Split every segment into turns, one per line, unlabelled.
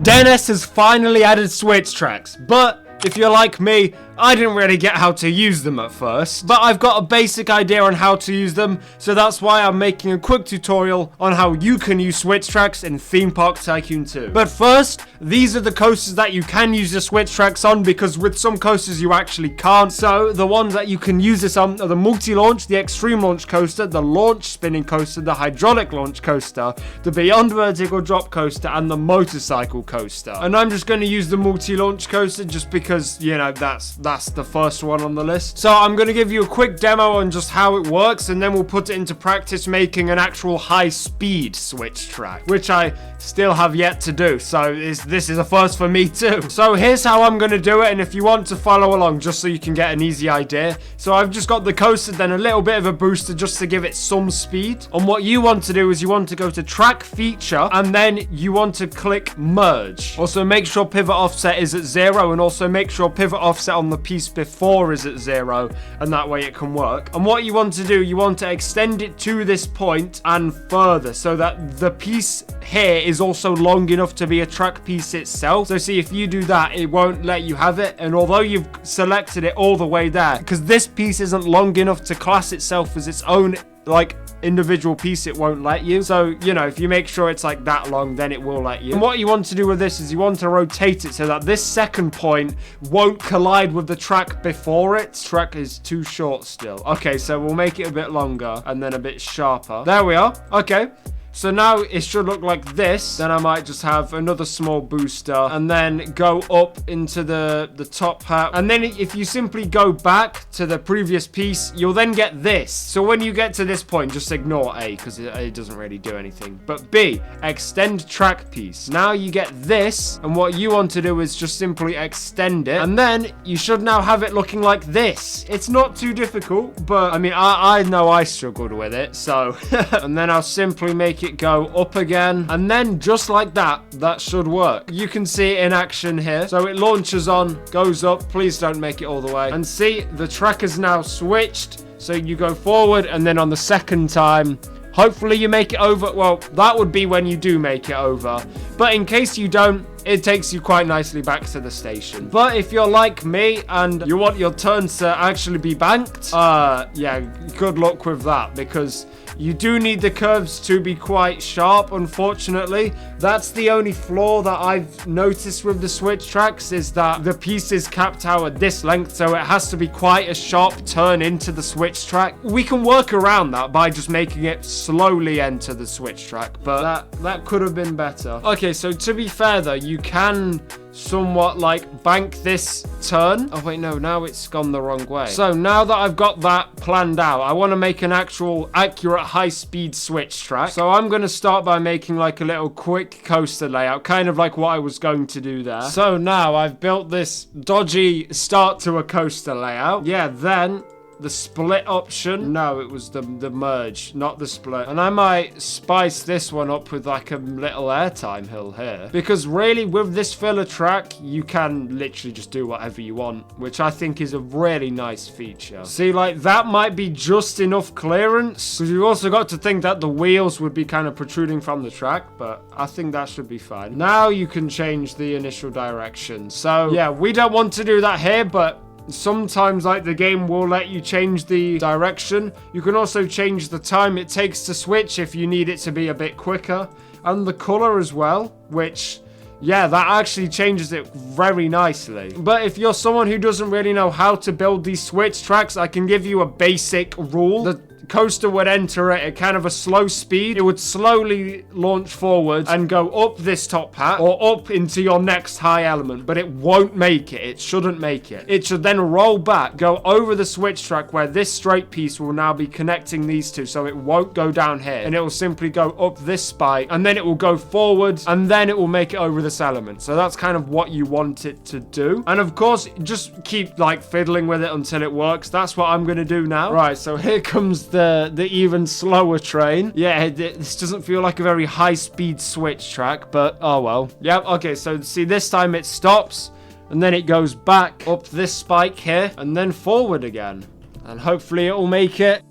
Dennis has finally added switch tracks, but if you're like me, I didn't really get how to use them at first, but I've got a basic idea on how to use them, so that's why I'm making a quick tutorial on how you can use switch tracks in Theme Park Tycoon 2. But first, these are the coasters that you can use the switch tracks on, because with some coasters you actually can't. So the ones that you can use this on are the multi-launch, the extreme launch coaster, the launch spinning coaster, the hydraulic launch coaster, the beyond vertical drop coaster, and the motorcycle coaster. And I'm just going to use the multi-launch coaster just because, you know, that's the first one on the list. So I'm going to give you a quick demo on just how it works, and then we'll put it into practice making an actual high-speed switch track, which I still have yet to do. So this is a first for me too. So here's how I'm going to do it, and if you want to follow along just so you can get an easy idea. So I've just got the coaster, then a little bit of a booster just to give it some speed. And what you want to do is you want to go to track feature, and then you want to click merge. Also make sure pivot offset is at 0, and also make sure pivot offset on the piece before is at 0, and that way it can work. And what you want to do, you want to extend it to this point and further, so that the piece here is also long enough to be a track piece itself. So see, if you do that, it won't let you have it, and although you've selected it all the way there, because this piece isn't long enough to class itself as its own like individual piece, it won't let you. So, you know, if you make sure it's like that long, then it will let you. And what you want to do with this is you want to rotate it so that this second point won't collide with the track before it. Track is too short still. Okay, so we'll make it a bit longer and then a bit sharper. There we are. Okay. So now it should look like this. Then I might just have another small booster and then go up into the top hat. And then if you simply go back to the previous piece, you'll then get this. So when you get to this point, just ignore A because it doesn't really do anything. But B, extend track piece. Now you get this, and what you want to do is just simply extend it. And then you should now have it looking like this. It's not too difficult, but I mean, I know I struggled with it. So, and then I'll simply make it go up again, and then just like that should work. You can see it in action here. So it launches on, goes up. Please don't make it all the way. And see, the track is now switched. So you go forward, and then on the second time, hopefully you make it over. Well, that would be when you do make it over. But in case you don't, it takes you quite nicely back to the station. But if you're like me and you want your turns to actually be banked, yeah, good luck with that, because you do need the curves to be quite sharp, unfortunately. That's the only flaw that I've noticed with the switch tracks, is that the piece is capped out at this length, so it has to be quite a sharp turn into the switch track. We can work around that by just making it slowly enter the switch track, but that could have been better. Okay, so to be fair though, you can somewhat like bank this turn. Oh wait, no, now it's gone the wrong way. So now that I've got that planned out, I want to make an actual accurate high-speed switch track. So I'm going to start by making like a little quick coaster layout, kind of like what I was going to do there. So now I've built this dodgy start to a coaster layout. Yeah, then the split option. No, it was the merge, not the split. And I might spice this one up with like a little airtime hill here, because really with this filler track, you can literally just do whatever you want, which I think is a really nice feature. See, like that might be just enough clearance, because you've also got to think that the wheels would be kind of protruding from the track, but I think that should be fine. Now you can change the initial direction. So yeah, we don't want to do that here, but sometimes like the game will let you change the direction. You can also change the time it takes to switch if you need it to be a bit quicker, and the color as well, which, yeah, that actually changes it very nicely. But if you're someone who doesn't really know how to build these switch tracks, I can give you a basic rule. The coaster would enter at kind of a slow speed. It would slowly launch forward and go up this top hat or up into your next high element, but it won't make it. It shouldn't make it. It should then roll back, go over the switch track where this straight piece will now be connecting these two, so it won't go down here, and it will simply go up this spike, and then it will go forward, and then it will make it over this element. So that's kind of what you want it to do. And of course, just keep like fiddling with it until it works. That's what I'm going to do now. Right, so here comes the even slower train. Yeah, this doesn't feel like a very high-speed switch track, but oh well. Yep, okay, so see, this time it stops, and then it goes back up this spike here, and then forward again. And hopefully it will make it.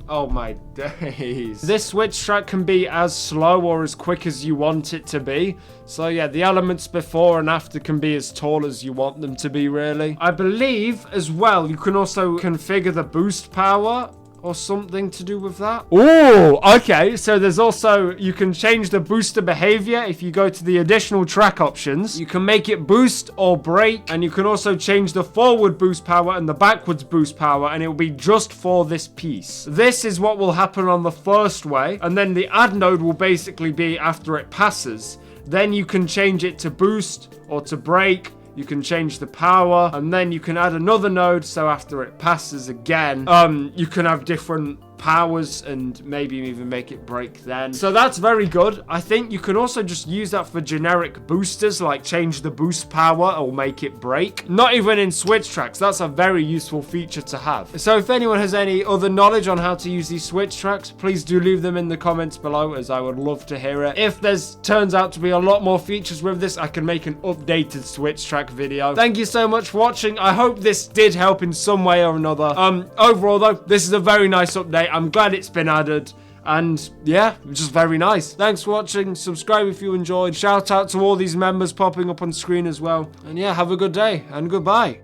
Oh my days. This switch track can be as slow or as quick as you want it to be. So yeah, the elements before and after can be as tall as you want them to be, really. I believe as well you can also configure the boost power or something to do with that. Oh, okay. So there's also, you can change the booster behavior if you go to the additional track options. You can make it boost or brake, and you can also change the forward boost power and the backwards boost power, and it will be just for this piece. This is what will happen on the first way, and then the add node will basically be after it passes. Then you can change it to boost or to brake. You can change the power, and then you can add another node, so after it passes again, you can have different powers and maybe even make it break then. So that's very good. I think you can also just use that for generic boosters, like change the boost power or make it break. Not even in switch tracks. That's a very useful feature to have. So if anyone has any other knowledge on how to use these switch tracks, please do leave them in the comments below, as I would love to hear it. If there's turns out to be a lot more features with this, I can make an updated switch track video. Thank you so much for watching. I hope this did help in some way or another. Overall though, this is a very nice update. I'm glad it's been added, and yeah, just very nice. Thanks for watching. Subscribe if you enjoyed. Shout out to all these members popping up on screen as well. And yeah, have a good day and goodbye.